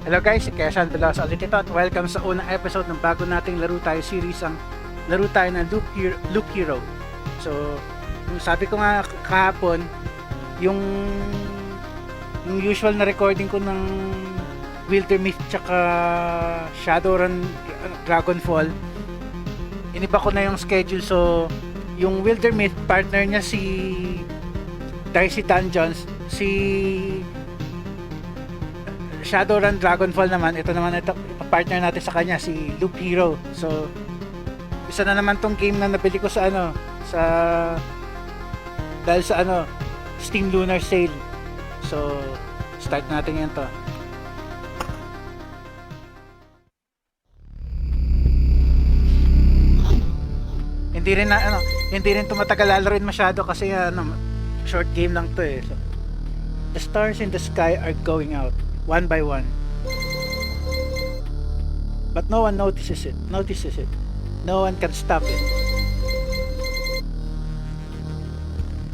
Hello guys, si Keshan Veloso ulit ito at welcome sa unang episode ng bago nating Laro Tayo series, ang Laro Tayo ng Loop Hero. So, yung sabi ko nga kahapon, yung usual na recording ko ng Wildermyth tsaka Shadowrun Dragonfall, iniba ko na yung schedule. So, yung Wildermyth, partner niya si Dicey Dungeons, si Shadowrun Dragonfall naman, ito partner natin sa kanya, si Loop Hero. So, isa na naman tong game na nabili ko sa dahil sa Steam Lunar Sale. So, start natin yan to. Hindi rin tumatagal lalaroin masyado kasi short game lang to eh. So, the stars in the sky are going out one by one, but no one notices it. No one can stop it.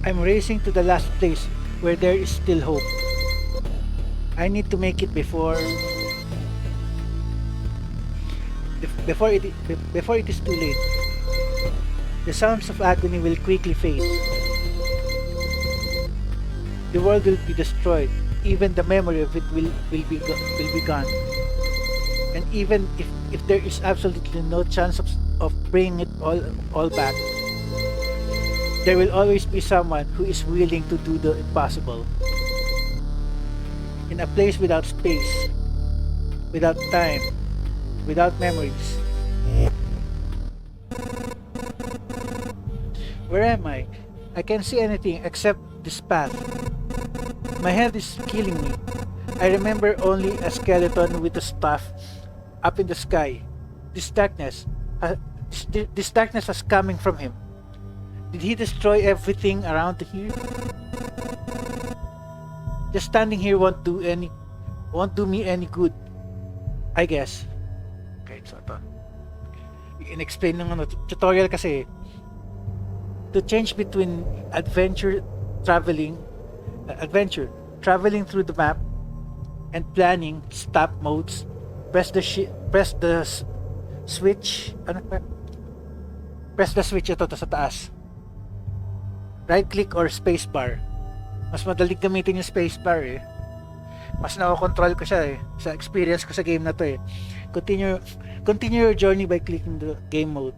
I'm racing to the last place where there is still hope. I need to make it before it is too late. The sounds of agony will quickly fade. The world will be destroyed. Even the memory of it will be gone. And even if there is absolutely no chance of bringing it all back, there will always be someone who is willing to do the impossible. In a place without space, without time, without memories. Where am I? I can't see anything except this path. My head is killing me. I remember only a skeleton with a staff up in the sky. This darkness is coming from him. Did he destroy everything around here? Just standing here won't do me any good, I guess. Okay, so ito. In-explain ng tutorial kasi. To change between adventure traveling through the map and planning stop modes, press the switch ito sa taas, right click or space bar. Mas madaling gamitin yung space bar eh, mas nakokontrol ko siya eh sa experience ko sa game na to eh. Continue your journey by clicking the game mode.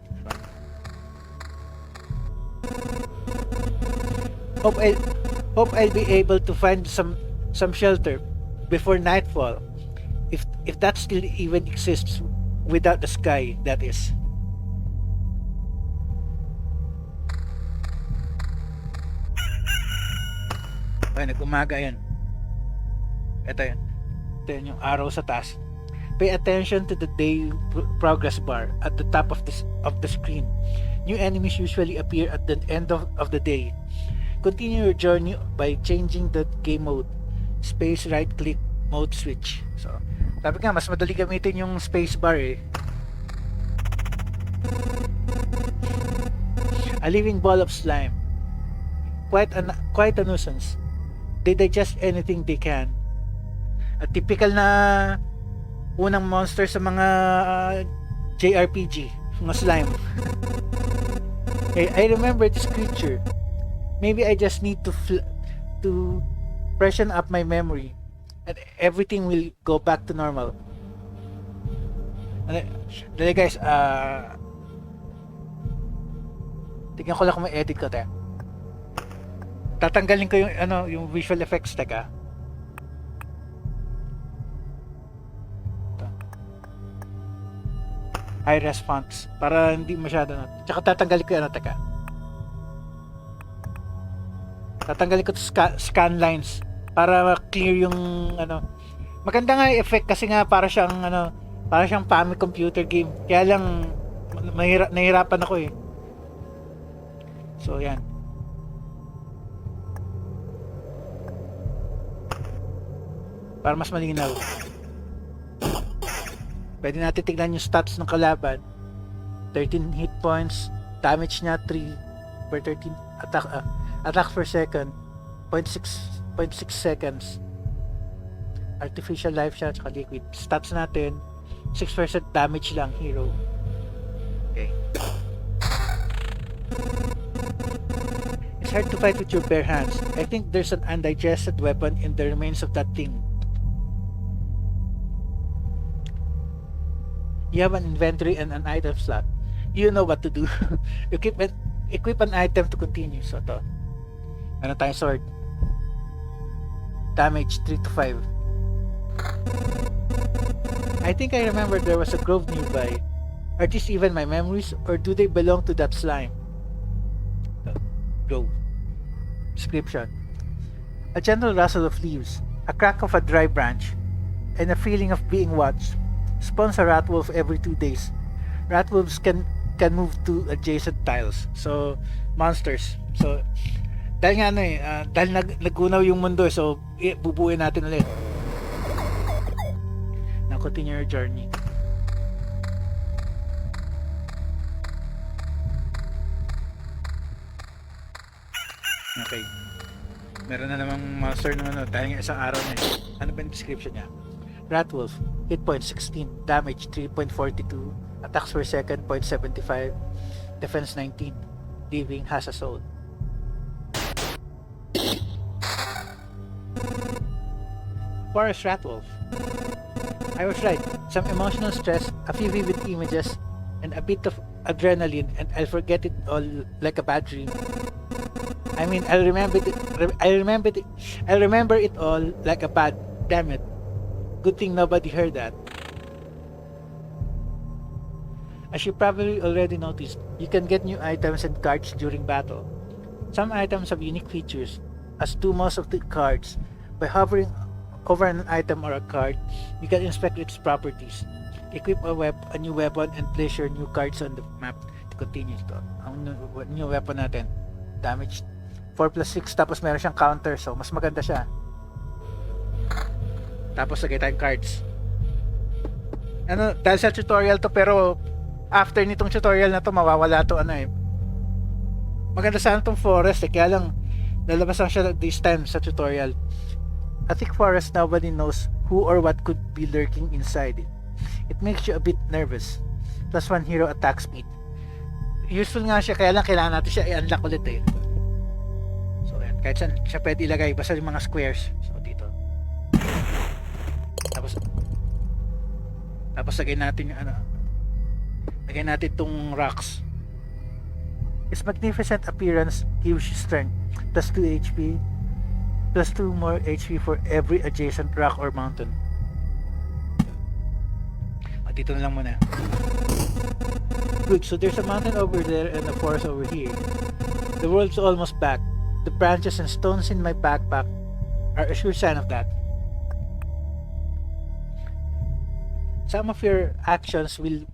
Hope I'll be able to find some shelter before nightfall, if that still even exists without the sky, that is. Ay, nag-umaga yan. Ito yun yung arrow sa taas. Pay attention to the day progress bar at the top of the screen. New enemies usually appear at the end of the day. Continue your journey by changing the game mode. Space right click mode switch. So, sabi nga mas madali gamitin yung space bar eh. A living ball of slime. Quite a nuisance. They digest anything they can. A typical na unang monster sa mga JRPG, mga slime. I remember this creature. Maybe I just need to freshen up my memory and everything will go back to normal. Dali guys, tignan ko lang kung may edit ko tayo. Tatanggalin ko yung visual effects taga. High res fonts para hindi masyado tsaka tatanggalin ko taga. Tatanggalin ko scan lines para clear yung maganda nga yung effect kasi nga para siyang Family computer game. Kaya lang nahirapan ako eh. So yan. Para mas malinaw. Pwede natin tignan yung stats ng kalaban. 13 hit points, damage niya 3 per 13 attack per second, 0.6 seconds. Artificial life siya, tsaka liquid. Stats natin, 6% damage lang, hero. Okay. It's hard to fight with your bare hands. I think there's an undigested weapon in the remains of that thing. You have an inventory and an item slot. You know what to do. Equip an item to continue. So to. Ano tayong sword? Damage 3 to 5. I think I remember there was a grove nearby. Are these even my memories, or do they belong to that slime? Grove. Description. A gentle rustle of leaves, a crack of a dry branch, and a feeling of being watched. Spawns a rat wolf every 2 days. Rat wolves can move to adjacent tiles. So, monsters. So, dahil nga dahil nagunaw yung mundo, so bubuuin natin ulit. Now continue your journey. Okay. Meron na namang monster naman dahil nga isang araw na Ano ba yung description niya? Ratwolf, hit point 16, damage 3.42, attacks per second 0.75, defense 19, living, has a soul. Forest Ratwolf. I was right. Some emotional stress, a few vivid images, and a bit of adrenaline, and I'll forget it all like a bad dream. I mean, I'll remember it all like a bad. Damn it. Good thing nobody heard that. As you probably already noticed, you can get new items and cards during battle. Some items have unique features, as do most of the cards. By hovering over an item or a card, you can inspect its properties. Equip a new weapon and place your new cards on the map to continue ito. Ang new weapon natin, damage 4+6, tapos meron siyang counter, so mas maganda siya. Tapos lagay tayong cards. Dahil sa tutorial to, pero after nitong tutorial na to, mawawala to maganda sana tong forest kaya lang lalabas lang siya this time sa tutorial. A thick forest, nobody knows who or what could be lurking inside it. It makes you a bit nervous. +1 hero attack speed. Useful nga siya, kaya lang kailangan natin siya i-unlock ulit So ayan, kahit saan siya pwede ilagay, basta yung mga squares. So dito. Tapos lagay natin yung lagay natin itong rocks. Its magnificent appearance gives you strength, +2 HP, +2 more HP for every adjacent rock or mountain. Dito na lang muna. Good, so there's a mountain over there and a forest over here. The world's almost back. The branches and stones in my backpack are a sure sign of that. Some of your actions will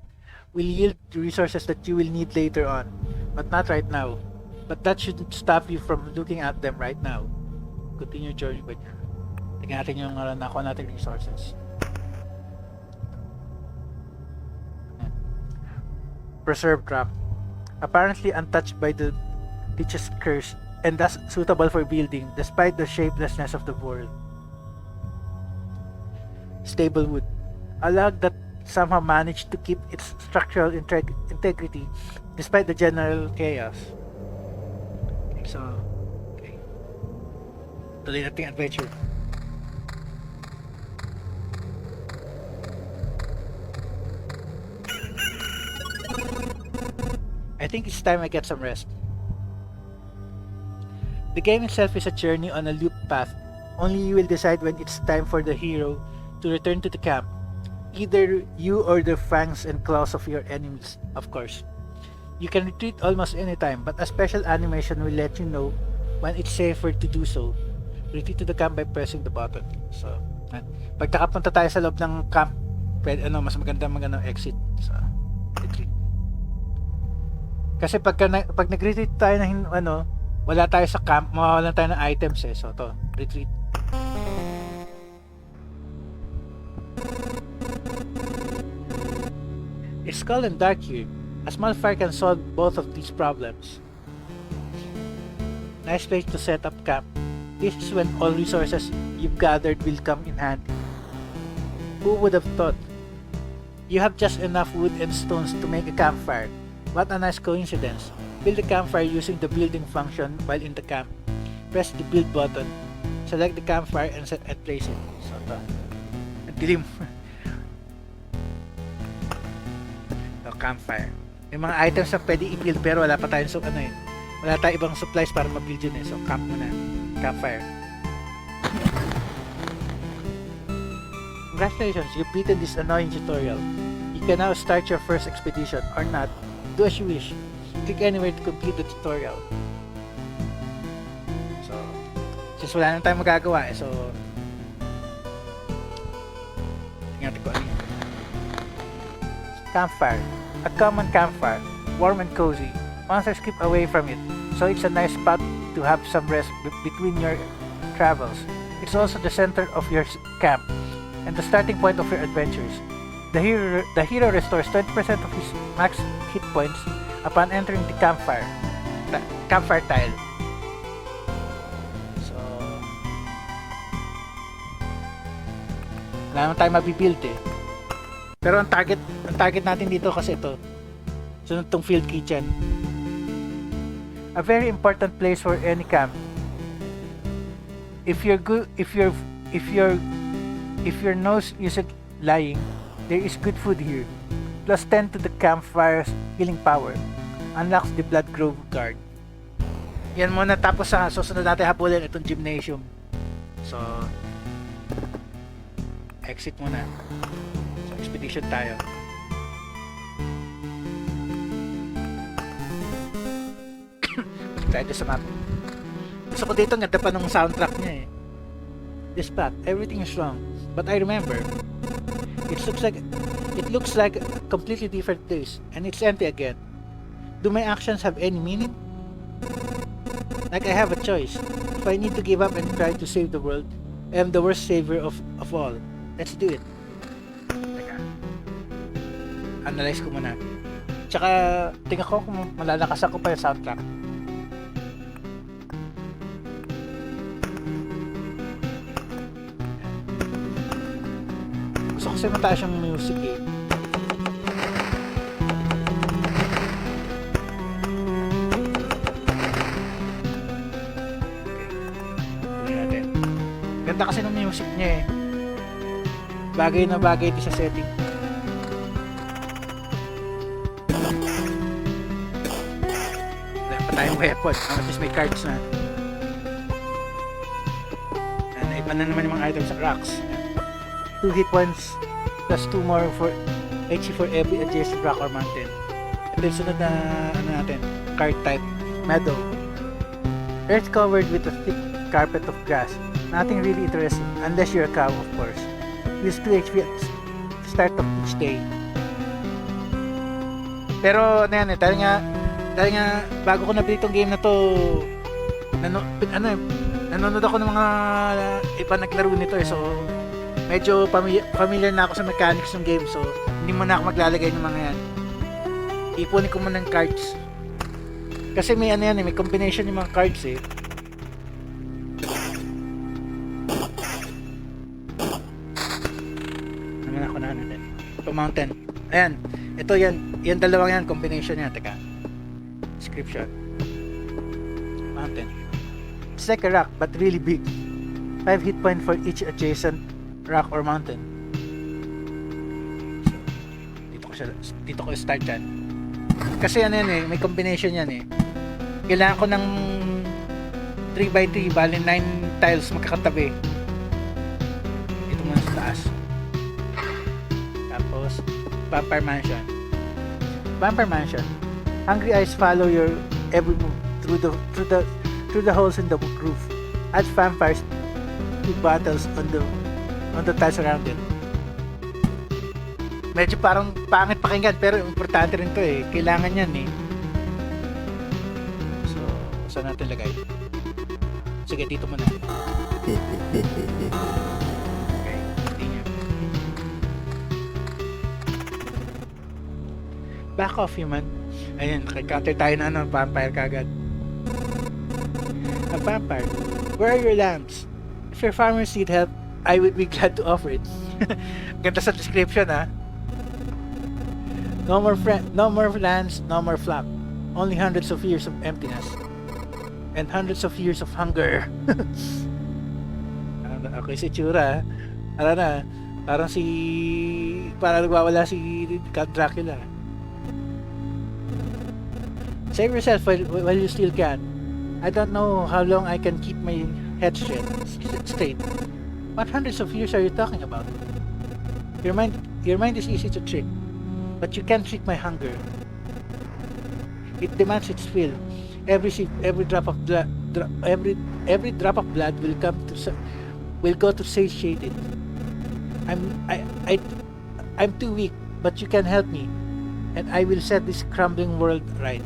yield resources that you will need later on, but not right now. But that shouldn't stop you from looking at them right now. Continue journey with you. Tingnan natin yung nakuha natin resources. Preserved rock, apparently untouched by the Lich's curse and thus suitable for building despite the shapelessness of the world. Stable wood, a log that somehow managed to keep its structural integrity despite the general chaos. Okay. Tuloy nating adventure. I think it's time I get some rest. The game itself is a journey on a loop path. Only you will decide when it's time for the hero to return to the camp. Either you or the fangs and claws of your enemies, of course. You can retreat almost anytime, but a special animation will let you know when it's safer to do so. Retreat to the camp by pressing the button. So, pag nakapunta tayo sa loob ng camp, pwede, mas maganda exit. So, retreat. Kasi pag nag-retreat tayo ng wala tayo sa camp, mawawalan tayo ng items So to, retreat. It's cold and dark here. A small fire can solve both of these problems. Nice place to set up camp. This is when all resources you've gathered will come in handy. Who would have thought? You have just enough wood and stones to make a campfire. What a nice coincidence. Build a campfire using the building function while in the camp. Press the build button. Select the campfire and place it. So ito. Ang dilim. So, campfire. May mga items na pwede i-build pero wala pa tayong wala tayong ibang supplies para ma-build yun eh. So camp muna. Campfire. Congratulations, you've beaten this annoying tutorial. You can now start your first expedition, or not. Do as you wish. Click anywhere to complete the tutorial. So, since wala na tayong magagawa so tingnan ko ano. Campfire. A common campfire. Warm and cozy. Monsters keep away from it, so it's a nice spot to have some rest between your travels. It's also the center of your camp and the starting point of your adventures. The hero restores 20% of his max hit points upon entering the campfire tile. So, wala naman tayo mabibuild eh. Pero ang target natin dito kasi ito. Sunod tong field kitchen. A very important place for any camp. If your nose isn't lying, there is good food here. Plus 10 to the campfire's healing power. Unlocks the Blood Grove Guard. Yan muna, tapos sa susunod natin habulin itong gymnasium. So, exit muna. So, expedition tayo. Tayo sa map. Gusto ko dito, ganda pa ng soundtrack niya eh. This path, everything is wrong. But I remember, it looks like a completely different place, and it's empty again. Do my actions have any meaning? Like I have a choice. If I need to give up and try to save the world, I am the worst savior of all. Let's do it. Teka. Analyze ko muna. Tsaka, tingnan ko kung malalakas ako pa yung soundtrack. Gusto kasi mataas yung music eh. Okay. Ganda kasi ng music niya eh. Bagay na bagay ito sa setting. Wala pa tayong weapon. At least may cards na. And iba na naman yung mga items sa rocks. 2 hit points plus 2 more for HP for every adjacent rock or mountain. And then sunod na natin, card type, meadow. Earth covered with a thick carpet of grass. Nothing really interesting unless you're a cow, of course. Use 2 HP at the start of each day. Pero ano yan eh, dahil nga bago ko nabili itong game na to, nanonood ako ng mga iba naglaro nito eh, so medyo familiar na ako sa mechanics ng game, so hindi mo na ako maglalagay ng mga yan. Ipunin ko muna ng cards. Kasi may ano yan eh, may combination yung mga cards eh. Naman ako na natin. Ito mountain. Ayan. Ito yan dalawang yan, combination yan. Teka. Description. Mountain. It's like a rock, but really big. 5 hit point for each adjacent rock or mountain. So, dito ko start yan. Kasi ano yan eh, may combination yan eh. Kailangan ko ng 3x3, bali 9 tiles magkakatabi. Dito muna sa taas. Tapos, Vampire Mansion. Vampire Mansion. Hungry eyes follow your every move through the holes in the roof. Add vampires to battles on the tiles around it. Medyo parang pangit pakinggan pero importante rin to eh. Kailangan yan eh. So, saan natin lagay? Sige, dito muna. Okay, continue. Back off, human. Ayun, nakikounter tayo na vampire kagad. A vampire. Where are your lamps? If your farmers need help, I would be glad to offer it. Ganda sa description, ha. No more lands, no more flock. Only hundreds of years of emptiness. And hundreds of years of hunger. Okay, si Chura. Ano na, parang nagwawala si Count Dracula. Save yourself while you still can. I don't know how long I can keep my head straight. What hundreds of years are you talking about? Your mind is easy to trick, but you can't trick my hunger. It demands its fill. Every drop of blood, every drop of blood will go to satiate it. I'm too weak, but you can help me, and I will set this crumbling world right.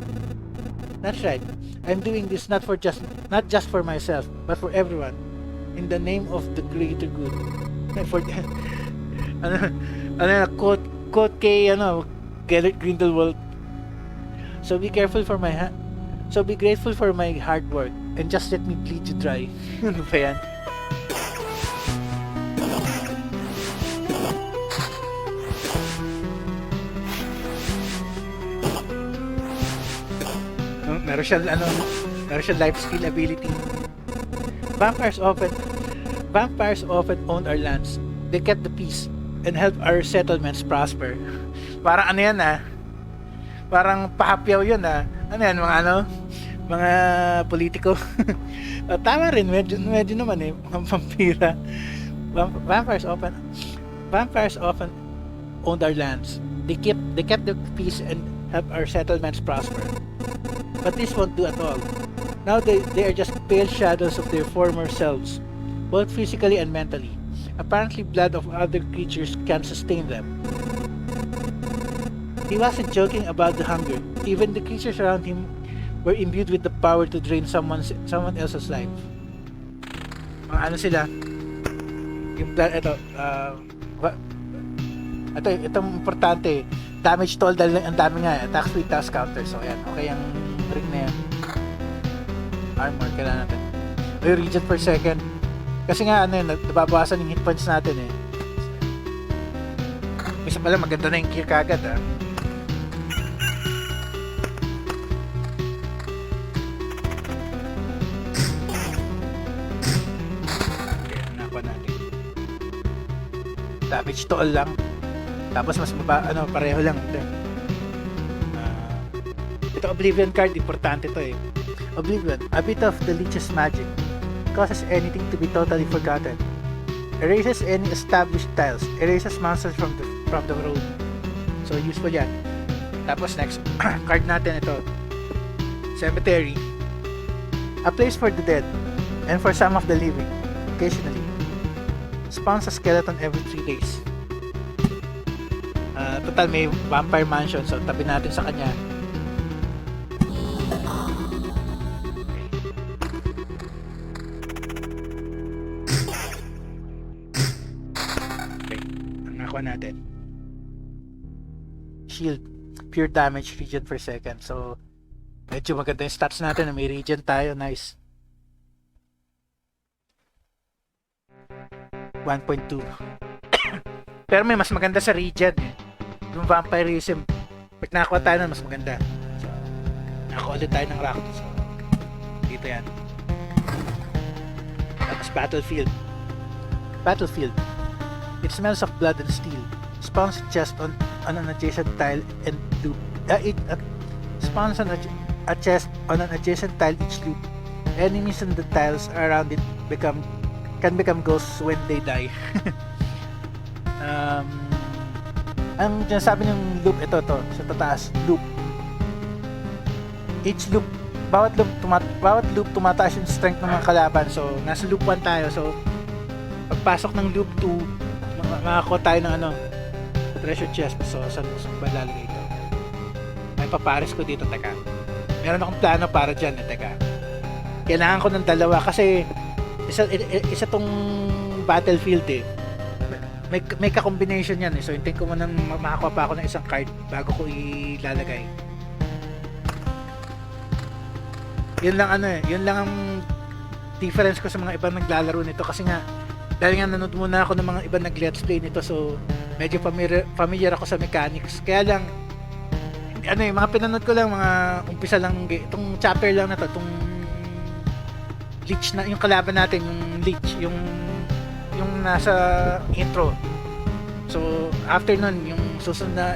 That's right. I'm doing this not just for myself, but for everyone, in the name of the greater good. For quote kay Gellert Grindelwald. So be grateful for my hard work, and just let me bleed you dry. Ano ba yan? Meron siyang life skill ability. Vampires often own our lands. They kept the peace and help our settlements prosper. Parang ano yan, parang pahapyaw yun, ano yan, mga politiko. Tama rin, medyo naman mga vampira. Vampires often own our lands. They kept the peace and help our settlements prosper. But this won't do at all. Now they are just pale shadows of their former selves, both physically and mentally. Apparently blood of other creatures can sustain them. He wasn't joking about the hunger. Even the creatures around him were imbued with the power to drain someone else's life. Mga ano sila? Yung blood, itong importante, damage toll dahil ang dami nga, attack speed, task counter. So ayan, okay yung ring na yan. Armor, kailangan natin. May regen per second. Kasi nga nababawasan yung hit points natin Isa pala, maganda na yung gear kagad Okay, nakuha natin. Damage toll lang. Tapos mas pareho lang. Ito Oblivion card, importante to Oblivion, a bit of the Lich's magic, causes anything to be totally forgotten. Erases any established tiles, erases monsters from the road. So useful yan. Tapos next card natin ito. Cemetery, a place for the dead and for some of the living. Occasionally spawns a skeleton every 3 days. Total may vampire mansion, so tabi natin sa kanya. Okay, ang nakuha natin, shield, pure damage, regen per second. So medyo maganda yung stats natin, may regen tayo, nice. 1.2. Pero may mas maganda sa regen yung vampirism. Pag nakakuha tayo nun, mas maganda. So, nakakuha ulit tayo ng rock. So, dito yan. Tapos battlefield. It smells of blood and steel. Spawns chest on an adjacent tile and loop. It spawns on a chest on an adjacent tile each loop. Enemies in the tiles around it can become ghosts when they die. Ang sinasabi ng loop, ito sa tataas, loop. Each loop, bawat loop tumataas yung strength ng mga kalaban. So nasa loop 1 tayo, so pagpasok ng loop 2 makakuha tayo ng treasure chest. So saan ba lalagay ito? May papares ko dito, teka, meron akong plano para dyan, teka, kailangan ko ng dalawa kasi isa tong battlefield may ka-combination yan so hintayin ko muna makakuha pa ako ng isang card bago ko ilalagay. Yun lang ang difference ko sa mga ibang naglalaro nito kasi nga dahil nga nanood muna ako ng mga iba nag-let's play nito, so medyo familiar ako sa mechanics. Kaya lang, ano eh, mga pinanood ko lang, mga umpisa lang, itong chapter lang na to, itong leech na, yung kalaban natin, yung leech, yung nasa intro. So, after nun, yung susunod na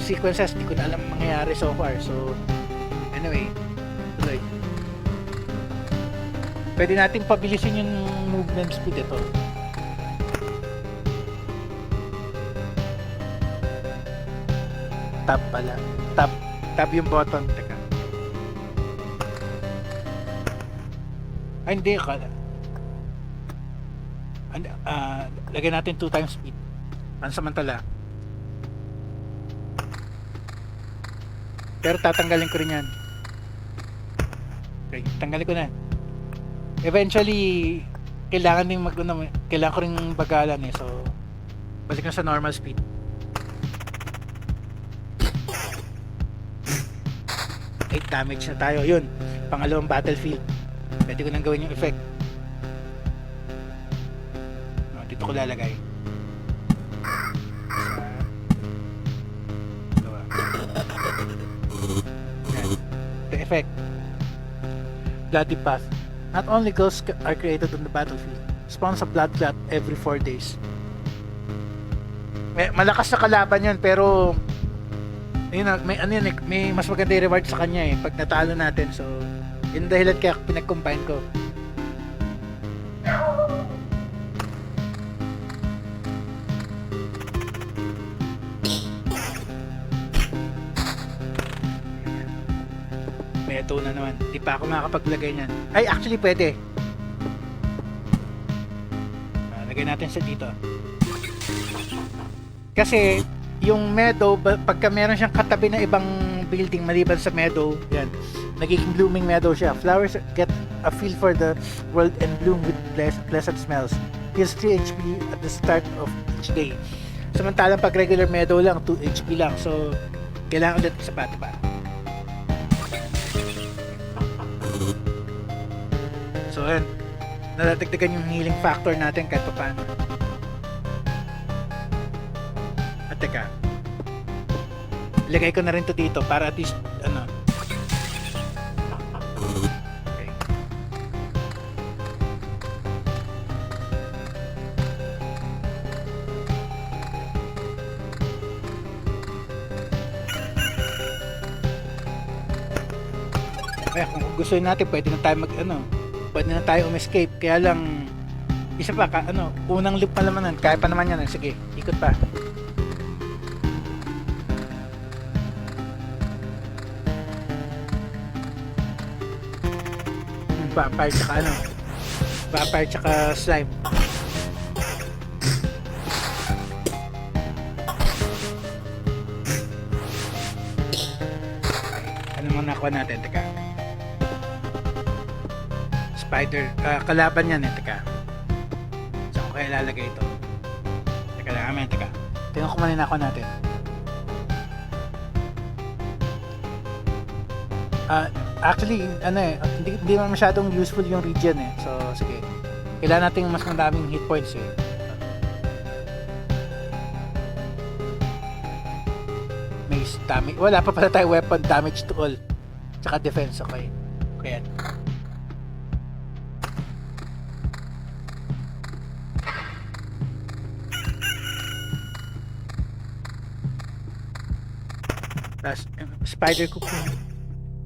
sequences, di ko na alam mangyayari so far. So, anyway, tuloy. Pwede natin pabilisin yung movement speed ito. Tab pala. Tab yung button. Teka. Ay, hindi. Lagyan natin 2 times speed. Pansamantala. Pero tatanggalin ko rin yan. Okay, tanggalin ko na. Eventually, kailangan ko rin bagalan eh. So, balik na sa normal speed. Damage na tayo. Yun, pangalawang battlefield. Pwede ko nang gawin yung effect. Dito ko lalagay. The effect. Bloody path. Not only ghosts are created on the battlefield, spawns a blood clot every 4 days. Malakas na kalaban yun, pero yun, may mas maganda yung reward sa kanya eh pag natalo natin. So yun dahilan kaya pinag-combine ko. May ito na naman, di pa ako makakapaglagay niyan. Ay, actually pwede. Lagay natin sa dito kasi yung meadow, pagka meron siyang katabi na ibang building maliban sa meadow, yan, nagiging blooming meadow siya. Flowers get a feel for the world and bloom with pleasant smells. Heals 3 HP at the start of each day. Samantalang pag regular meadow lang, 2 HP lang. So, kailangan ulit sa bata pa. So, yan, nadadagdagan yung healing factor natin kahit pa paano. Teka, ilagay ko na rin to dito para at least ano. Okay. Kaya kung gusto natin, pwede na tayo pwede na tayo escape. Kaya lang isa pa unang loop pa naman, kaya pa naman yan. Sige, ikot pa. Vampire tsaka slime. Ano mga nakuha natin? Teka, spider, kalaban yan eh. Teka, saan ko kaya lalagay ito? Teka lang, teka, tingnan ko muna nakuha natin. Actually, hindi naman masyadong useful yung region eh. So, sige. Kailangan natin mas madaming hit points eh. May damage. Wala pa pala tayo weapon, damage to all. Tsaka defense, okay. Okay yan. Tapos, spider cook yun.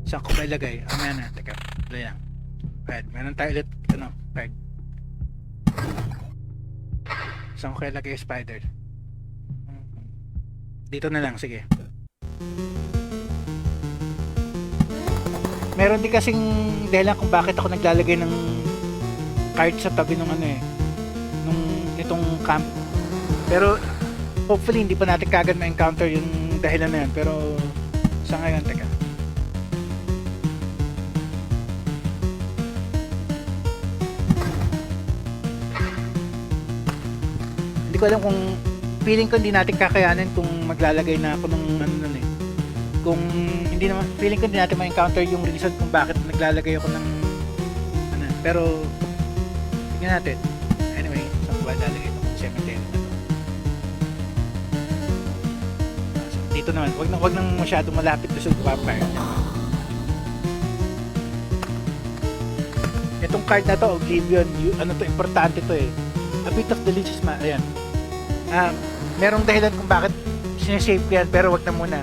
Saan ko ba ilagay? Ayan na, teka. Wala yan. Ayan, meron tayo ulit, card. Saan ko ilagay yung spider? Dito na lang, sige. Meron din kasing dahilan kung bakit ako naglalagay ng card sa tabi nung itong camp. Pero, hopefully, hindi pa natin kagad ma-encounter yung dahilan na yan. Pero, sa ngayon, teka. Ko alam kung feeling ko hindi natin kakayanin kung maglalagay na ako ng kung hindi naman, feeling ko hindi natin ma-encounter yung reason kung bakit naglalagay ako ng pero tingnan natin. Anyway, ba lalagay itong cemetery na to. So, dito naman, wag nang masyado malapit to sa vampire. Itong card na to, Oblivion, ano to, importante to eh. A bit of the Lich's Ma, ayan. Merong dahilan kung bakit sinesave ko yan, pero wag na muna.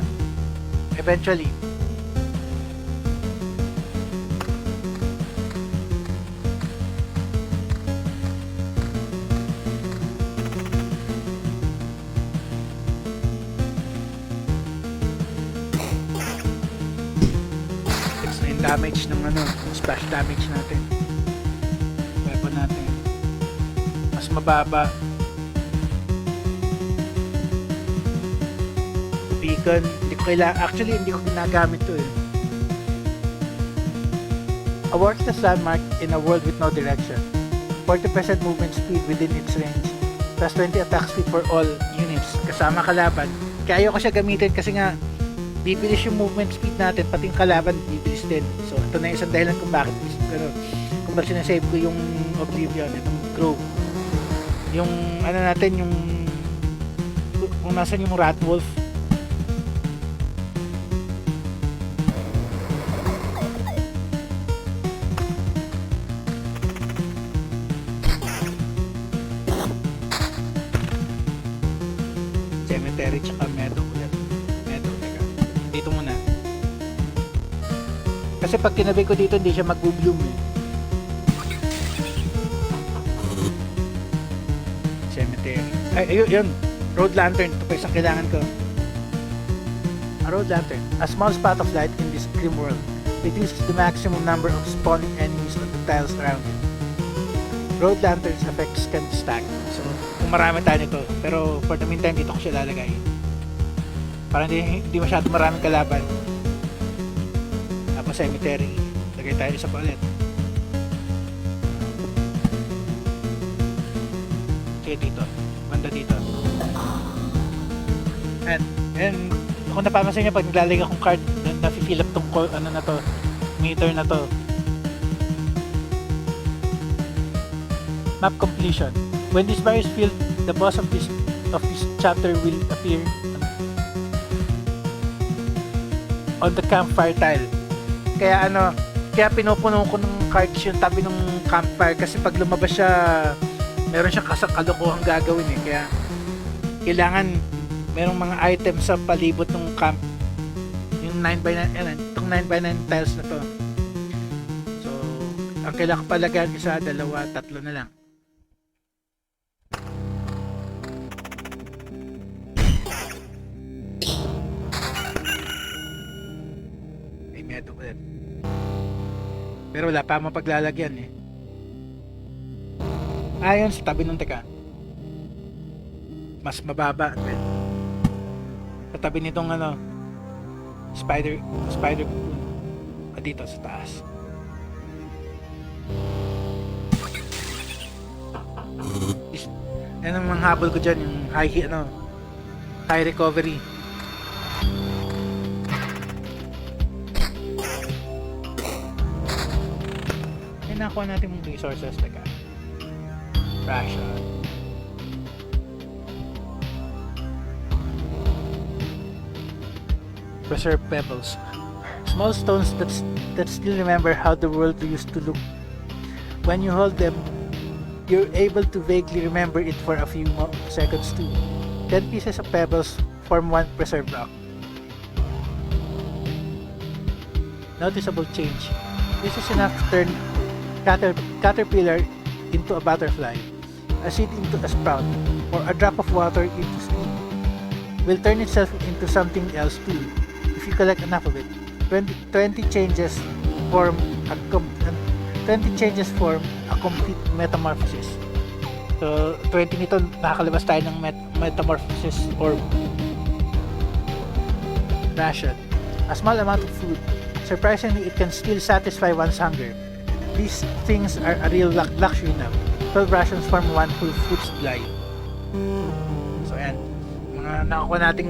Eventually. It's na yung damage ng ano, splash damage natin. Weapon natin. Mas mababa. Beacon, hindi ko kailangan, actually hindi ko ginagamit to eh. A worthless landmark in a world with no direction. 40% movement speed within its range. Plus 20 attack speed for all units kasama kalaban. Kaya ayoko siya gamitin kasi nga bibilis yung movement speed natin, pati yung kalaban bibilis din. So ito na isang dahilan kung bakit kung bakit sinasave ko yung Oblivion, itong Grove. Yung ano natin, yung kung nasan yung Ratwolf. Cemetery tsaka Meadow ulit. Meadow, teka. Dito muna. Kasi pag tinabi ko dito, hindi siya mag-bloom eh. Cemetery. Ay, yun. Road lantern. Ito pa isang kailangan ko. A road lantern. A small spot of light in this grim world. Reduces the maximum number of spawning enemies on the tiles around you. Road lanterns effects can stack. So, kung marami tayo nito. Pero for the meantime, dito ko siya lalagay. Para hindi masyado maraming kalaban. Tapos cemetery. Lagay tayo isa pa ulit. Okay, dito. Banda dito. And kung napapansin nyo, pag naglalagay akong card, na-fill up tong ano na to, meter na to. Map completion. When this bar is filled, the boss of this chapter will appear on the campfire tile. Kaya pinupuno ko ng cards yung tabi ng campfire kasi pag lumabas siya, meron siyang kalokohang gagawin eh. Kaya kailangan merong mga items sa palibot ng camp. Yung 9x9, itong 9x9 tiles na to. So, ang kailangan ko palagyan, isa, dalawa, tatlo na lang. Pero wala pa mapaglalagyan eh. Ayon sa tabi nung teka. Mas mababa. Sa tabi nitong spider dito sa taas. Yan ang mga habol ko dyan, yung high recovery. Nakuha natin yung resources, teka. Ration. Preserve pebbles. Small stones that still remember how the world used to look. When you hold them, you're able to vaguely remember it for a few seconds too. 10 pieces of pebbles form one preserved rock. Noticeable change. This is enough to turn caterpillar into a butterfly, a seed into a sprout, or a drop of water into steam. Will turn itself into something else too, if you collect enough of it. 20 changes form a complete metamorphosis. So, 20 nito, nakakalabas tayo ng metamorphosis orb. Ration. A small amount of food. Surprisingly, it can still satisfy one's hunger. These things are a real luxury now. 12 rations form one full food supply. So ayan, mga nakakuha nating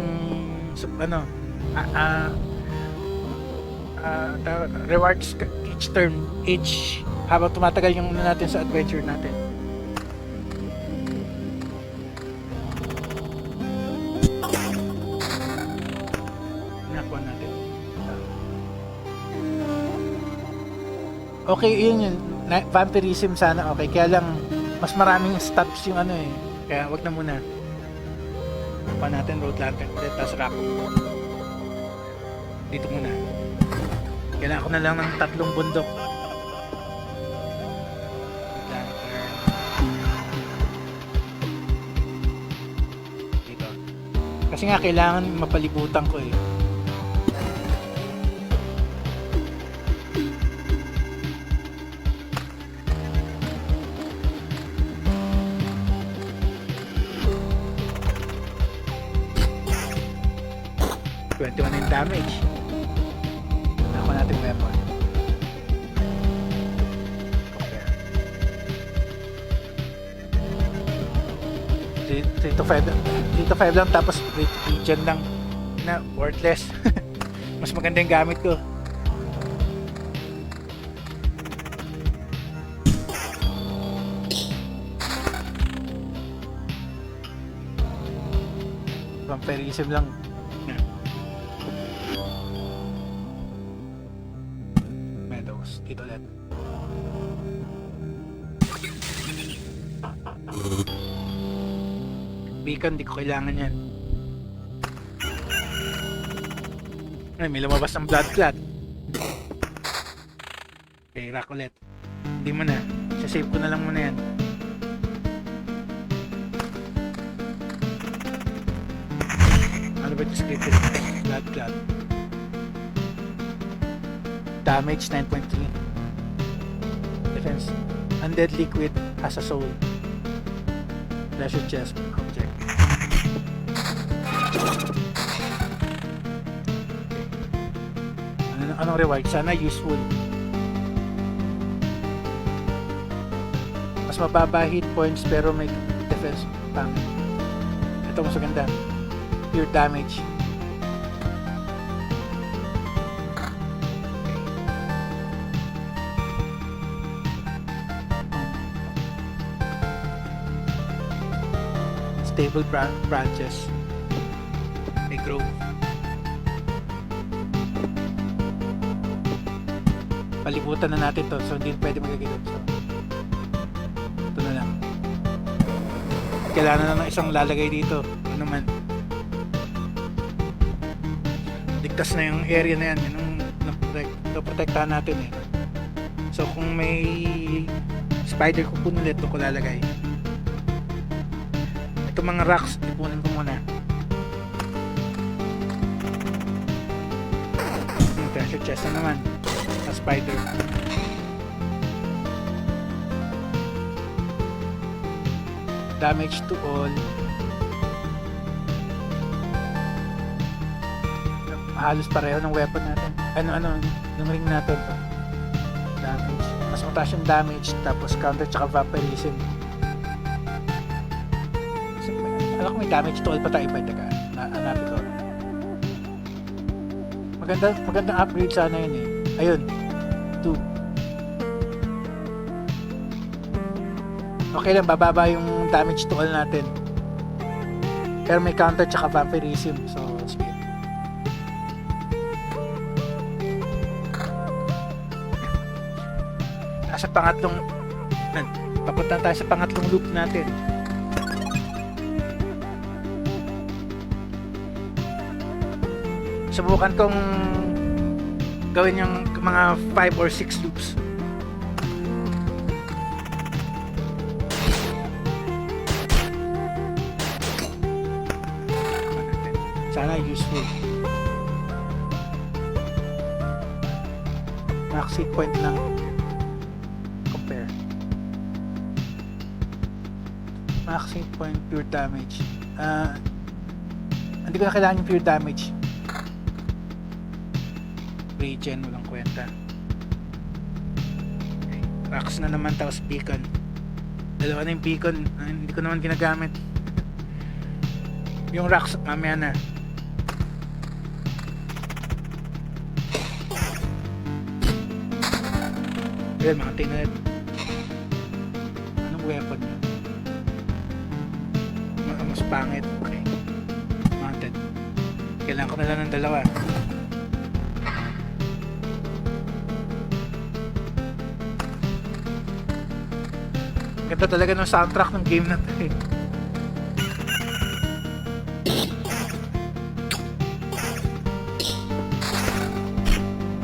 rewards each habang tumatagal yung natin sa adventure natin. natin. Okay, yun. Vampirism sana, okay. Kaya lang, mas maraming stats yung ano eh. Kaya wag na muna. Pa natin, road lantern ulit, tapos rock. Dito muna. Kailangan ko na lang ng 3 bundok. Dito. Kasi nga, kailangan mapalibutan ko eh. yung damage. Nakuha natin weapon. Dito 5 lang tapos regen lang na worthless. Mas maganda yung gamit ko. Vampirism lang. Meadows. Dito ulit. Beacon, di ko kailangan yan. Ay, may lumabas ng blood clot. Okay, rock ulit. Hindi mo na. Sasave ko na lang muna yan. Ano ba yung script? Blood clot. Damage 9.3. Defense. Undead liquid has a soul. Treasure chest object. Anong reward? Sana useful. Mas mababa hit points pero may defense pangit. Ito mas maganda. Pure damage. Stable branches. May growth. Palibutan na natin to, so hindi pwede magagilot. So, ito na lang. Kailangan na ng isang lalagay dito. Ano naman. Ligtas na yung area na yan. Yung naprotektahan natin eh. So kung may spider cocoon ulit, ito ko lalagay. Ito mga rocks, ipunin ko muna. Yung treasure chest na naman. A spider. Damage to all. Halos pareho ng weapon natin. Ano, yung ring natin. Damage. Mas mataas yung damage, tapos counter tsaka vampirism. So, alam ko may damage to all pa tayo. Pwede ka. Hanapin ko. Magandang upgrade sana yun eh. Ayun. 2. Okay lang, bababa yung damage to all natin. Pero may counter tsaka vampirism. So, sige. Nasa pangatlong papunta tayo sa pangatlong loop natin. Subukan kong gawin yung mga 5 or 6 loops. Sana useful. Max hit point lang. Compare. Max hit point, pure damage. Hindi ko na kailangan yung pure damage. Regen, walang kwenta. Okay. Rocks na naman, tapos beacon. Dalawa na yung beacon, hindi ko naman ginagamit. Yung rocks, mamaya na. Ayan, mga tinad. Anong weapon nyo? Mas pangit. Okay. Mounted. Kailangan ko na lang ng dalawa. Ganda talaga ng soundtrack ng game na to eh.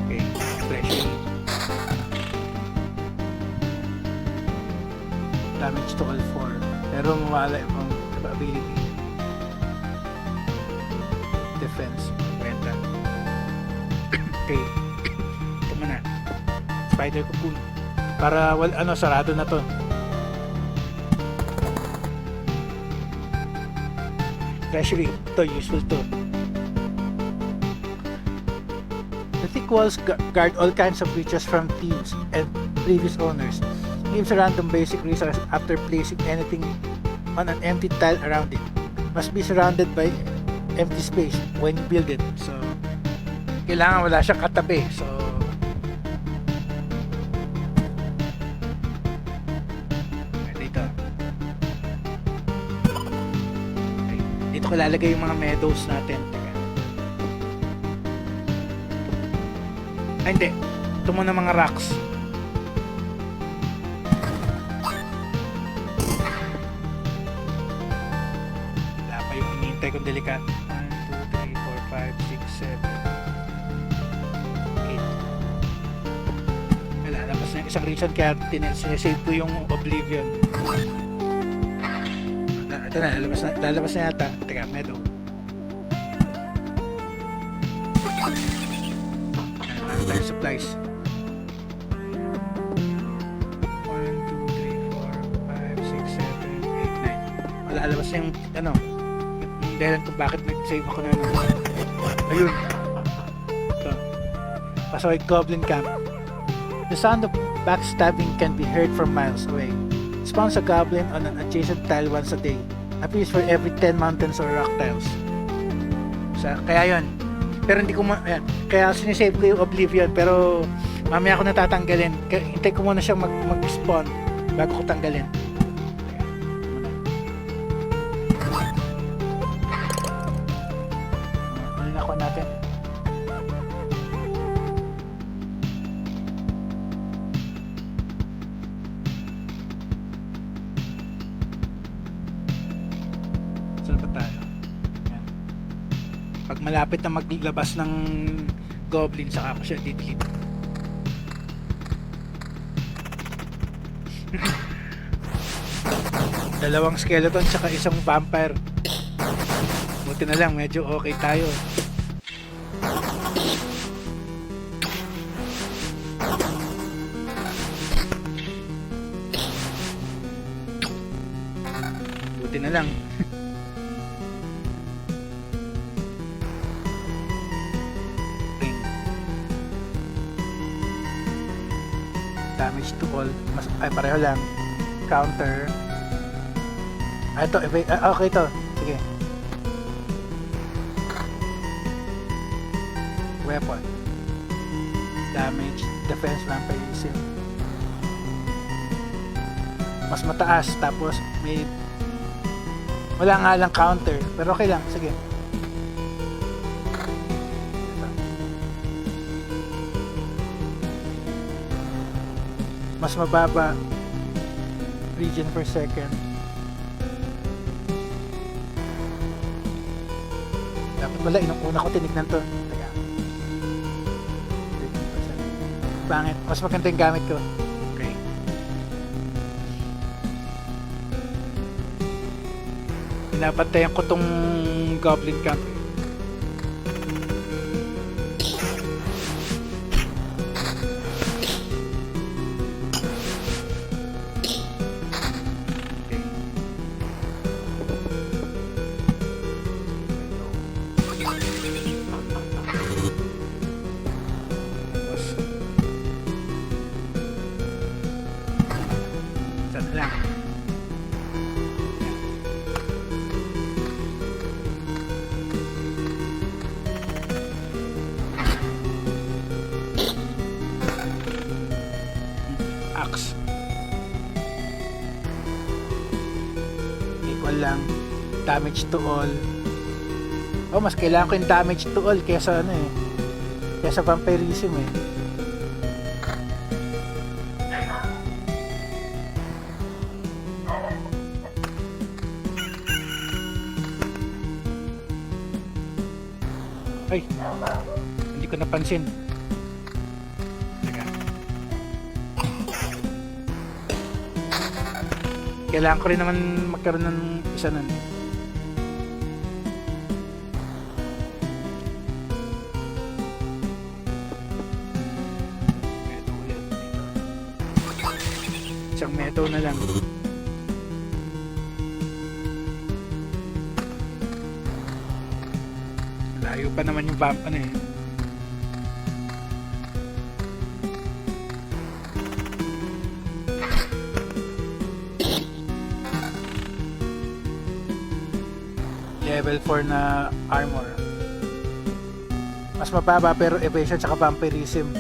Okay, fleshy. Damage to all 4. Pero mawala yung ability. Defense. Kwenta. Okay. Ito muna. Spider cocoon. Para sarado na to. Treasury. Ito, useful to. The thick walls guard all kinds of creatures from thieves and previous owners. Gives a random basic resource after placing anything on an empty tile around it. Must be surrounded by empty space when you build it. So, kailangan wala siyang katabi. So, dito. Okay. Dito ko lalagay yung mga meadows natin. Teka. Ay, hindi. Ito muna mga rocks. Wala pa yung hinihintay kong delikat. 1, 2, 3, 4, 5, 6, 7, 8. Wala, labas na yung isang reason kaya sinesave ko yung Oblivion. Ito na, lalabas na yata. Teka, meadow. Tayo supplies. 1, 2, 3, 4, 5, 6, 7, 8, 9. Wala, labas na yung yung dahilan kung bakit nag-save ako na ayun. Ito. Pasaway Goblin Camp. The sound of backstabbing can be heard from miles away. Spawns a goblin on an adjacent tile once a day. Appears for every 10 mountains or rock tiles. Kaya yun. Pero hindi ko ayan. Kaya sinisave ko yung Oblivion, pero mamaya ko natatanggalin. Hintay ko muna siyang mag-spawn bago ko tanggalin. Ano na ako natin? Saan ba tayo? Ayan. Pag malapit na maglabas ng goblin, saka ako siya di-delete. Dalawang skeleton saka isang vampire. Buti na lang, medyo okay tayo. Buti na lang. Damage to all. Ay, pareho lang. Counter. Ito, okay to. Sige. Weapon. Damage, defense, vampirism. Mas mataas. Tapos, may wala nga lang counter. Pero okay lang. Sige. Mas mababa region per second. Dapat wala, una ko tinignan to. Teka. 13%. Bangit. Mas maganda yung gamit ko. Okay. Pinapantayan ko tong Goblin Camp. Lang damage to all. Mas kailangan ko yung damage to all kaysa kaysa vampirism eh. Ay, hindi ko napansin. Teka. Kailangan ko rin naman magkaroon ng isa nun. Meadow ulit dito. Isang meadow na lang. Layo pa naman yung vamp ano eh. Level 4 na armor. Mas mababa pero evasion tsaka vampirism.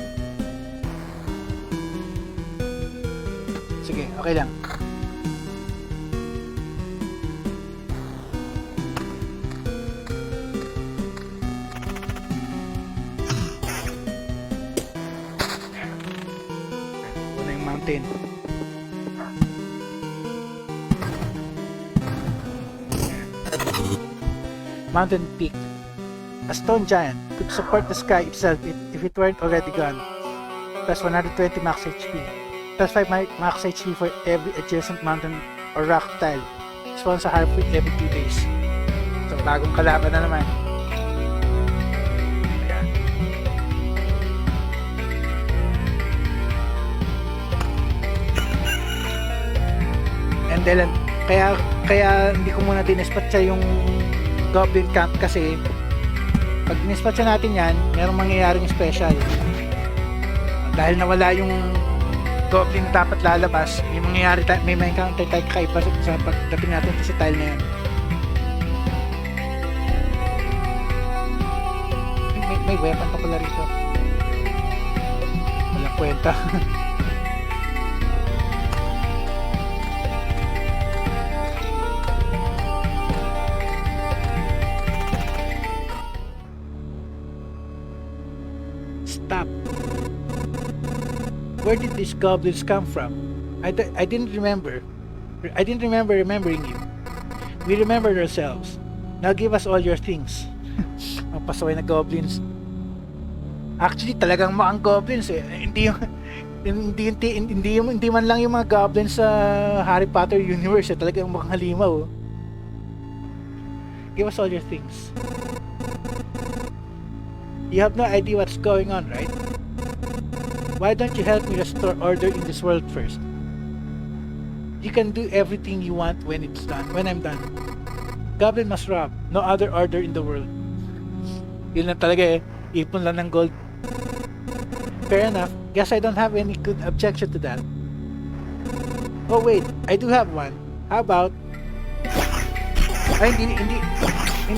Sige, okay lang. Una yung mountain. Mountain peak. A stone giant could support the sky itself if it weren't already gone. Plus 120 max HP. Plus 5 max HP for every adjacent mountain or rock tile. Spawns a harpy every 2 days. So bagong kalaban na naman. Ayan. And then kaya hindi ko muna dinispatcha yung Goblin Camp kasi pag dinispatcha natin yan, merong mangyayaring special. Dahil nawala yung Goblin na dapat lalabas, may encounter tayo kakaiba sa pagdating natin sa tile na yan. May weapon pa pala rito. Walang kwenta. Stop. Where did these goblins come from? I didn't remember. I didn't remember remembering you. We remembered ourselves. Now give us all your things. Ang pasaway na goblins. Actually, talagang maang goblins eh. Hindi man lang yung mga goblins sa Harry Potter universe eh. Talagang mukhang halimaw. Give us all your things. You have no idea what's going on, right? Why don't you help me restore order in this world first? You can do everything you want when it's done. When I'm done. Goblin must rob. No other order in the world. Yun lang talaga eh. Ipon lang ng gold. Fair enough. Guess I don't have any good objection to that. Oh wait, I do have one. How about... Ay, hindi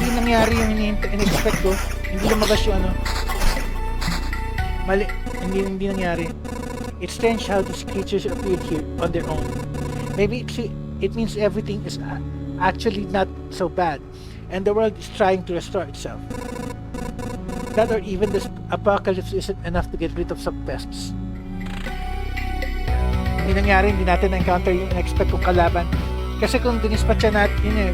nangyari yung in-expect ko. Hindi lumabas yung ano. Mali. Hindi nangyari. It's strange how these creatures appeared here on their own. Maybe it means everything is actually not so bad and the world is trying to restore itself. That or even this apocalypse isn't enough to get rid of some pests. Hindi nangyari, hindi natin na-encounter yung expect kong kalaban. Kasi kung dinispatcha natin, yun eh,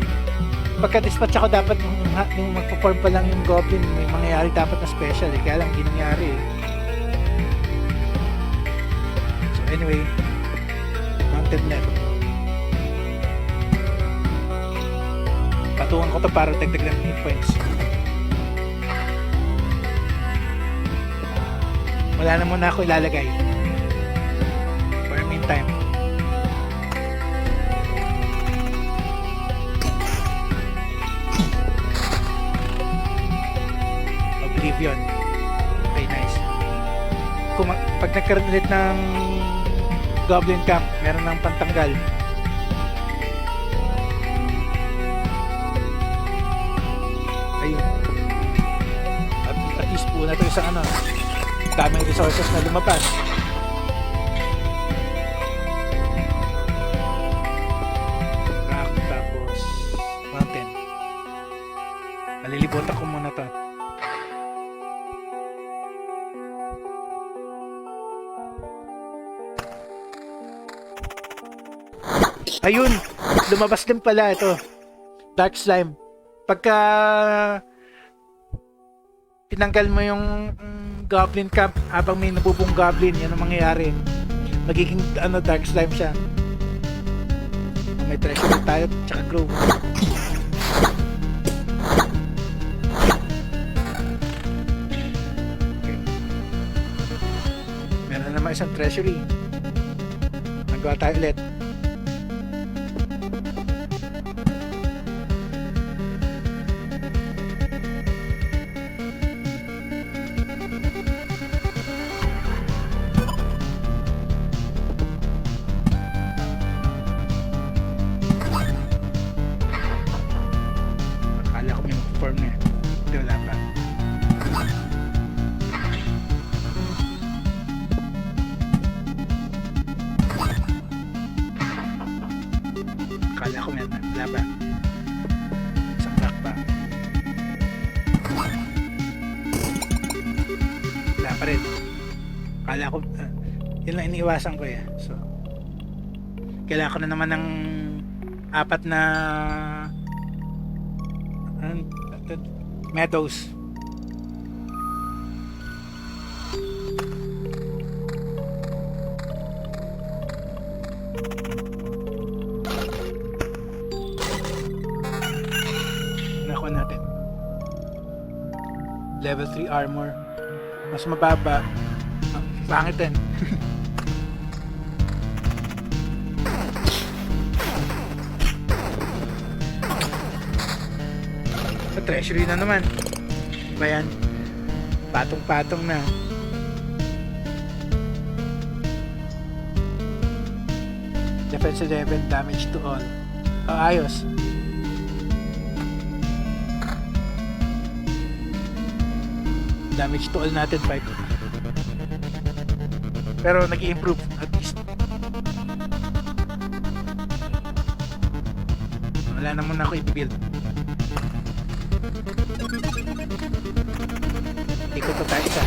pagka-dispatcha ko dapat yung magpo-form pa lang yung goblin, may mangyayari dapat na special eh, kaya lang hindi nangyari eh. So anyway, mountain net. Patungan ko to para dagdag ng hit points. Wala na muna ako ilalagay for a meantime. Oblivion. Okay, nice. Pag nagkaroon ulit ng Goblin Camp, meron ng pantanggal. Ayun. At least po na ito isang ano, daming resources na lumabas. Rock, tapos mountain. Malilibutan ko muna to. Ayun, lumabas din pala ito. Dark slime. Pagka tinanggal mo yung goblin camp habang may nabubong goblin, yan ang mangyayari. Magiging dark slime siya. May treasure tayo tsaka glow. Okay. Meron naman isang treasury. Nagawa tayo ulit. Yun lang iniiwasan ko eh. So, kailangan ko na naman ng 4 na meadows. Nakuha natin. Level 3 armor. Mas mababa. Pangit din. Sa treasury na naman. Ba yan? Patong-patong na. Defense 11, damage to all. Ayos. Damage to all natin 5. Pero nag-i-improve at least. Wala na muna ako i-build. Ikot pa tayo isa.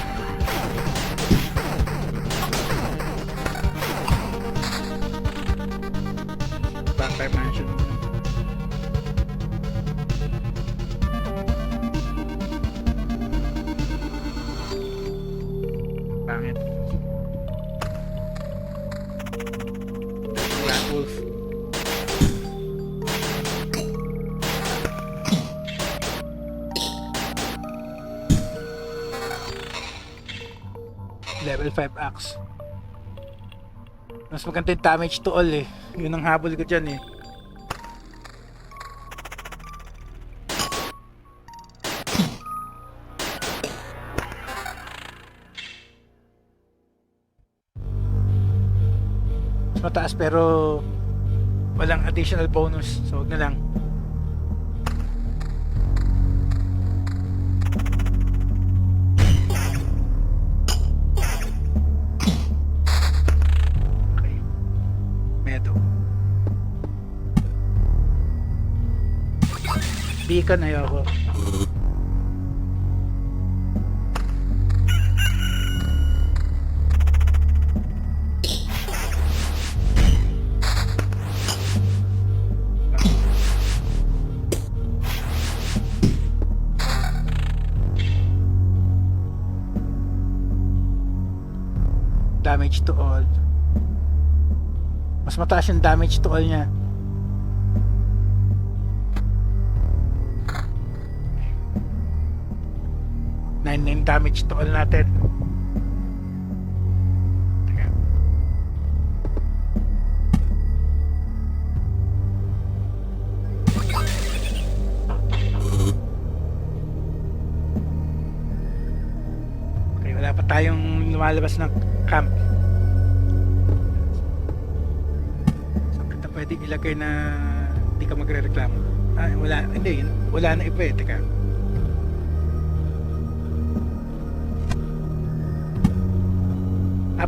Vampire Mansion. Pangit. Wolf. Level 5 axe. Mas maganda yung damage to all eh. Yun ang habol ko dyan eh. Mataas pero walang additional bonus, so huwag na lang. Okay. Meadow. Beacon ayoko. Damage to all. Mas mataas yung damage to all niya. Nine damage to all natin. Teka. Okay, wala pa tayong lumalabas ng camp. So kita pwede ilagay na hindi ka magre-reklamo. Wala, hindi, wala na iba eh. Teka.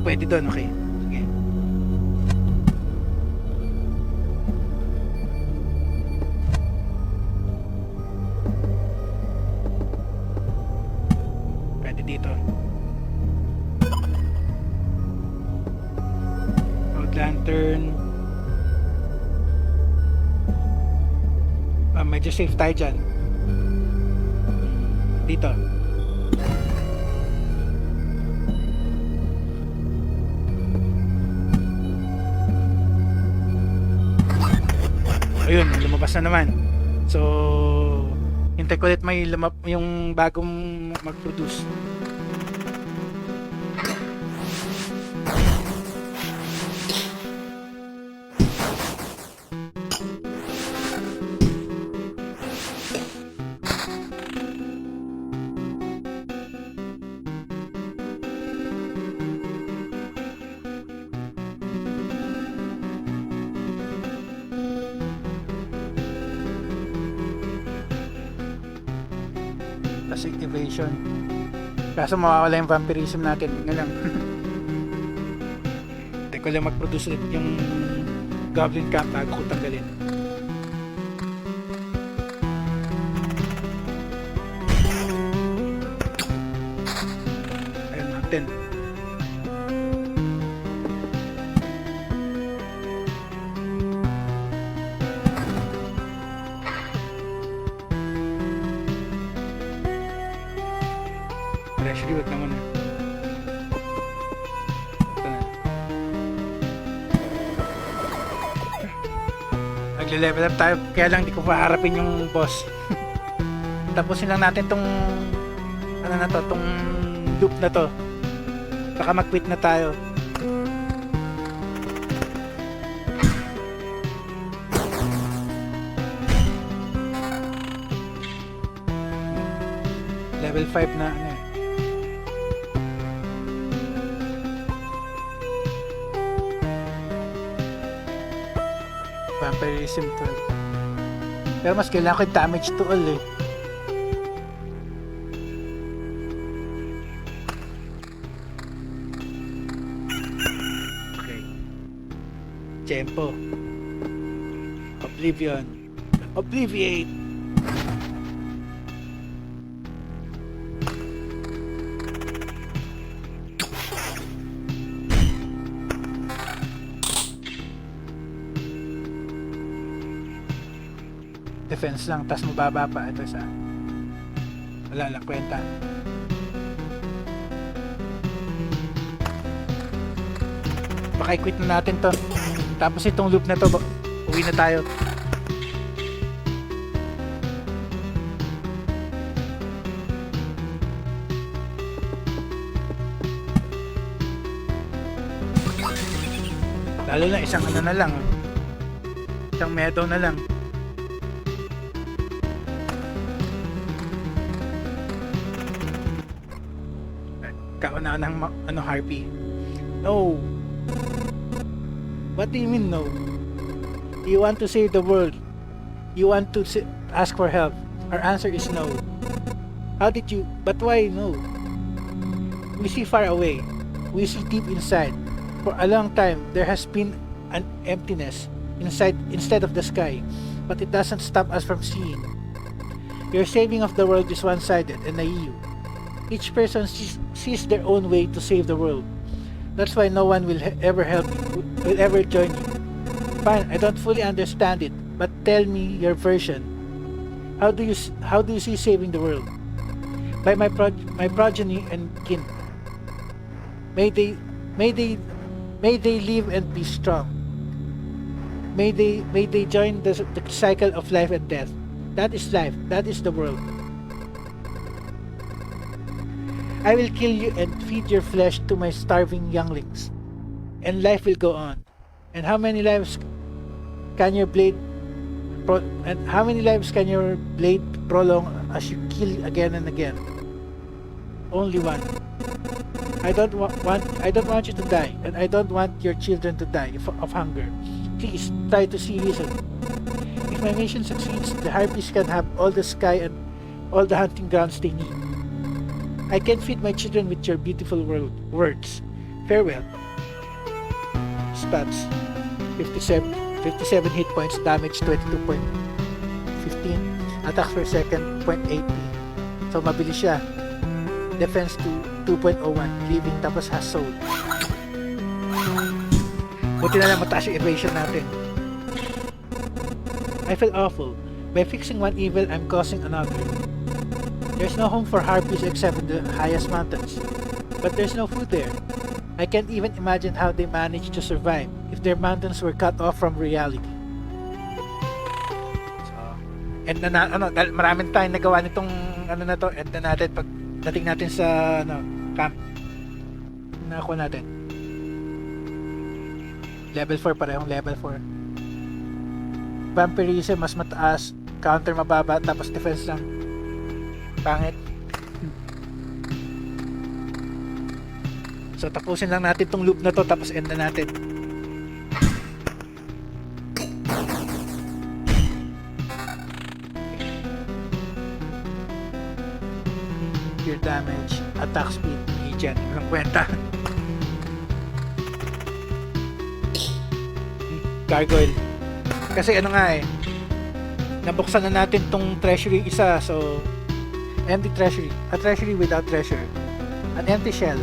Pwede doon, okay. Sige. Pwede dito. Road lantern. Medyo safe tayo dyan. Dito. ayun, lumabas na naman. So, hintay ko ulit may yung bagong mag-produce. Evasion. Kaso mawawala yung vampirism natin. Nga lang. Hindi ko lang mag-produce ulit yung goblin camp bago ko tanggalin. Ayun, mountain. Actually, wag naman. Ito na. Nagle-level up tayo, kaya lang di ko paharapin yung boss. Tapusin lang natin tong ano na to, tong loop na to. Baka mag-quit na tayo. Level 5 na ano eh. Vampirism 12. Pero mas kailangan ko yung damage to all eh. Okay. Tempo. Oblivion. Obliviate. Defense lang, tas mababa pa ito sa wala lang kwenta. Baka i-quit na natin to, tapos itong loop na to uwi na tayo. Lalo na isang ano na lang, isang meadow na lang. Kauna ng ano harpy. No. What do you mean no? You want to save the world. You want to ask for help. Our answer is no. How did you? But why no? We see far away. We see deep inside. For a long time there has been an emptiness inside instead of the sky. But it doesn't stop us from seeing. Your saving of the world is one-sided and naive. Each person sees their own way to save the world. That's why no one will ever help you, will ever join you. Fine, I don't fully understand it, but tell me your version. How do you see saving the world? By my progeny and kin. May they live and be strong. May they join the cycle of life and death. That is life. That is the world. I will kill you and feed your flesh to my starving younglings, and life will go on. And how many lives can your blade prolong as you kill again and again? Only one. I don't want you to die, and I don't want your children to die of hunger. Please try to see reason. If my mission succeeds, the harpies can have all the sky and all the hunting grounds they need. I can feed my children with your beautiful words. Farewell. Stats 57 hit points, damage 22.15, attacks per second 0.80. So mabilis siya. Defense to 2.01, living, tapos has soul. Buti na lang mataas yung evasion natin. I feel awful. By fixing one evil, I'm causing another. There's no home for harpies except in the highest mountains. But there's no food there. I can't even imagine how they manage to survive if their mountains were cut off from reality. end na ano, dahil maraming tayong nagawa nitong ano na to, end na natin pag dating natin sa ano, camp. Nakakuha natin. Level 4 parehong level 4. Vampirism mas mataas, counter mababa, tapos defense lang. Pangit. So tapusin lang natin tong loop na to, tapos end na natin. Pure damage, attack speed, regen, walang kwenta. Gargoyle. Kasi ano nga nabuksan na natin tong treasury isa, so empty treasury, a treasury without treasure, an empty shell,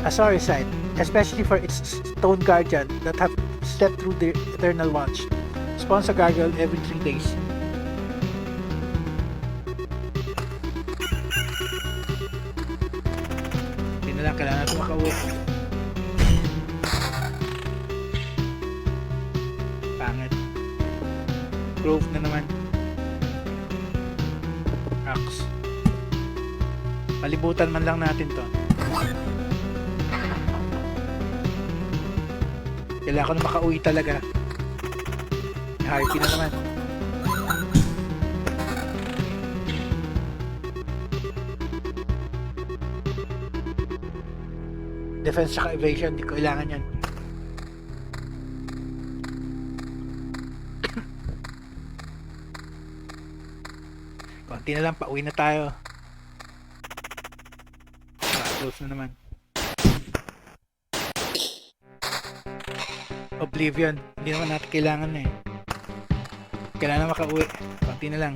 a sorry sight, especially for its stone guardian that have slept through the eternal watch. Spawns a gargoyle every 3 days. Hindi na lang, kailangan natin makauwi. Pangit. Grove na naman. Rocks. Palibutan man lang natin to. Kailangan ko na makauwi talaga. Harpy na naman. Defense saka evasion, di ko kailangan yan. Konti na lang, pauwi na tayo. Close na naman. Oblivion, hindi naman natin kailangan kailangan na makauwi. Konti na lang.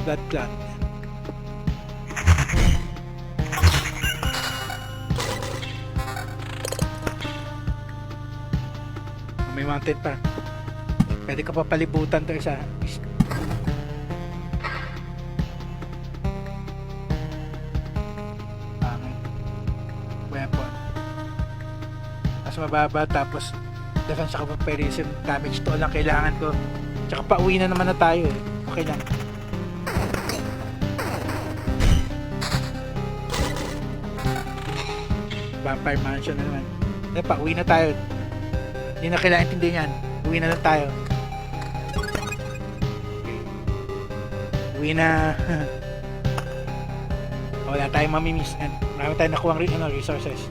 Blood clot. May mountain pa. Pwede ka pa palibutan to isa. Weapon. Mas mababa, tapos defense saka vampirism damage to lang kailangan ko. Tsaka pauwi na naman na tayo Okay lang. Vampire Mansion na naman. Pauwi na tayo. Hindi na kailangan intindihin yan. Uwi na lang tayo. Uwi na. Wala tayong mamimiss. Marami tayong nakuha resources.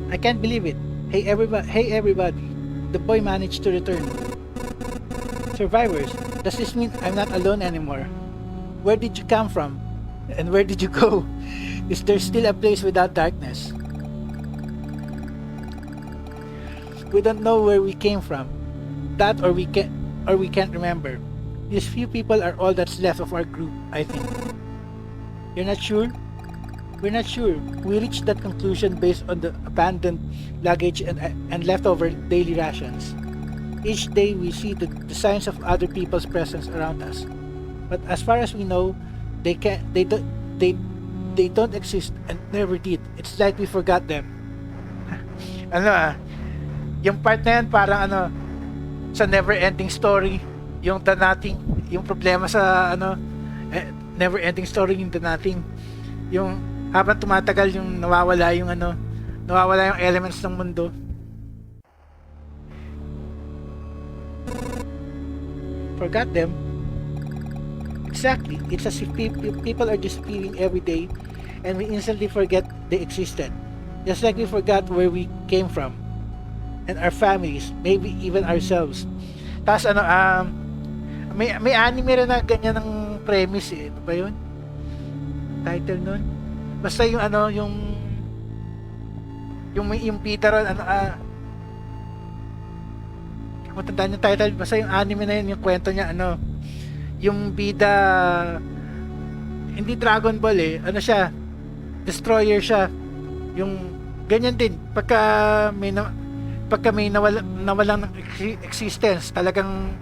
I can't believe it. Hey everybody. The boy managed to return. Survivors, does this mean I'm not alone anymore? Where did you come from? And where did you go? Is there still a place without darkness? We don't know where we came from. That or we can't remember. These few people are all that's left of our group, I think. You're not sure? We're not sure. We reached that conclusion based on the abandoned luggage and leftover daily rations. Each day we see the signs of other people's presence around us. But as far as we know, they don't exist and never did. It's like we forgot them. Yung part na yan parang sa never ending story, yung the nothing, yung problema sa never ending story, yung the nothing, yung habang tumatagal yung nawawala yung elements ng mundo. Forgot them. Exactly. It's as if people are disappearing every day and we instantly forget they existed. Just like we forgot where we came from and our families, maybe even ourselves. Tapos may anime rin na ganyan ng premise Ano ba yun? Title nun? Basta yung yung bida ron, matandaan yung title, basta yung anime na yun, yung kwento niya, yung bida, hindi Dragon Ball siya, destroyer siya, yung ganyan din, pagka may nawalan ng existence, talagang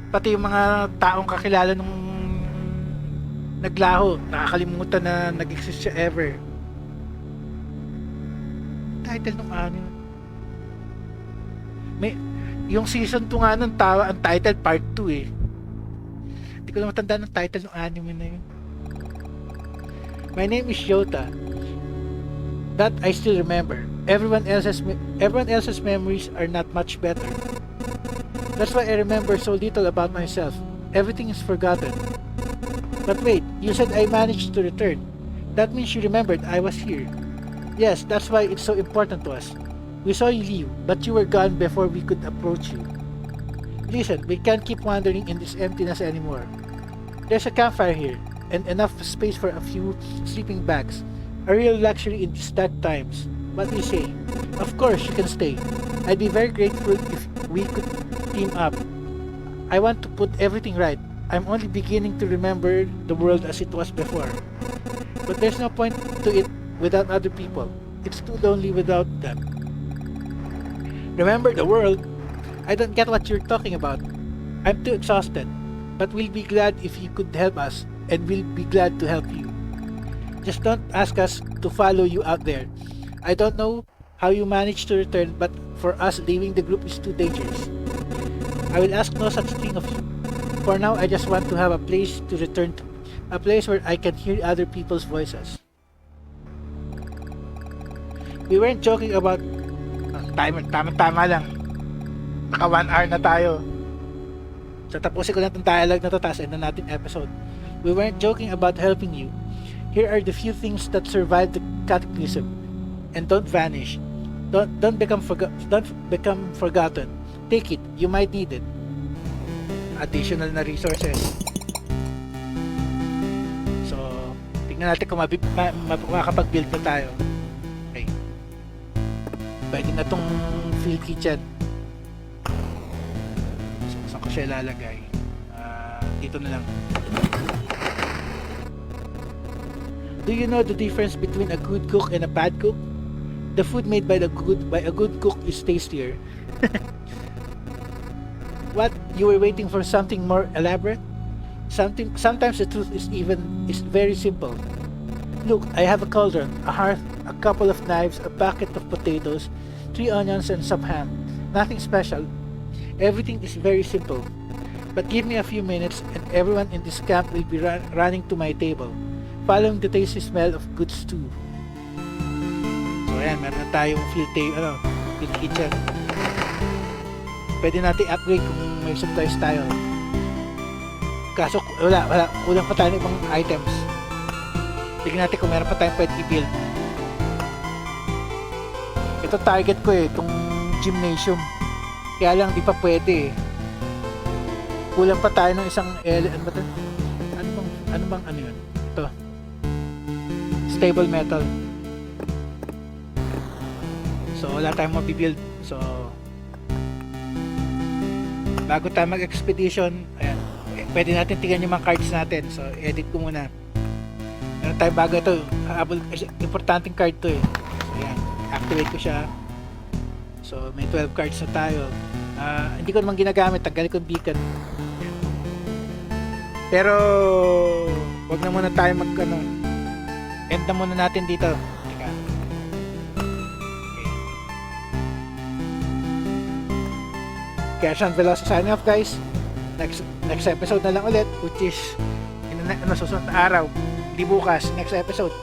pati yung mga taong kakilala nung nakakalimutan na nag-exist siya ever. title ng anime? May, yung season 2 nga nun, ang title part 2 eh. Hindi ko na matandaan ng title ng anime na yun. My name is Yota. That I still remember. Everyone else's memories are not much better. That's why I remember so little about myself. Everything is forgotten. But wait, you said I managed to return. That means you remembered I was here. Yes, that's why it's so important to us. We saw you leave, but you were gone before we could approach you. Listen, we can't keep wandering in this emptiness anymore. There's a campfire here, and enough space for a few sleeping bags. A real luxury in these dark times. What do you say? Of course, you can stay. I'd be very grateful if we could team up. I want to put everything right. I'm only beginning to remember the world as it was before. But there's no point to it without other people. It's too lonely without them. Remember the world? I don't get what you're talking about. I'm too exhausted. But we'll be glad if you could help us, and we'll be glad to help you. Just don't ask us to follow you out there. I don't know how you managed to return, but for us, leaving the group is too dangerous. I will ask no such thing of you. For now, I just want to have a place to return to. A place where I can hear other people's voices. We weren't joking about... Tama lang. Naka 1 hour na tayo. So tapusin ko na itong dialogue na to, tapos end na natin episode. We weren't joking about helping you. Here are the few things that survived the cataclysm. And don't vanish. Don't become forgotten. Take it. You might need it. Additional na resources. So, tingnan natin kung makakapag-build na tayo. Okay. Pwede na tong field kitchen. So, saan ko siya ilalagay? Dito na lang. Do you know the difference between a good cook and a bad cook? The food made by a good cook is tastier. What? You were waiting for something more elaborate? Sometimes the truth is very simple. Look, I have a cauldron, a hearth, a couple of knives, a bucket of potatoes, 3 onions and some ham. Nothing special. Everything is very simple. But give me a few minutes and everyone in this camp will be running to my table, following the tasty smell of good stew. So ayan, meron na tayong field kitchen. Pwede natin upgrade kung may supplies tayo. Kaso wala, kulang pa tayo ng ibang items. Tignan natin kung meron pa tayong pwede i-build. Ito target ko itong gymnasium. Kaya lang di pa pwede Kulang pa tayo ng isang ano yun? Ito. Stable metal. So wala tayong mabibuild. So bago tayo mag-expedition, ayan, pwede natin tingnan yung mga cards natin. So edit ko muna. Meron tayo bago ito. Importanteng card to eh. So ayan, activate ko siya. So may 12 cards na tayo. Hindi ko naman ginagamit. Tanggalin ko yung beacon. Pero wag na muna tayo end na muna natin dito. Teka. Okay. Kaya Sean Veloso signing off guys. Next episode na lang ulit, which is susunod na araw, di bukas, next episode.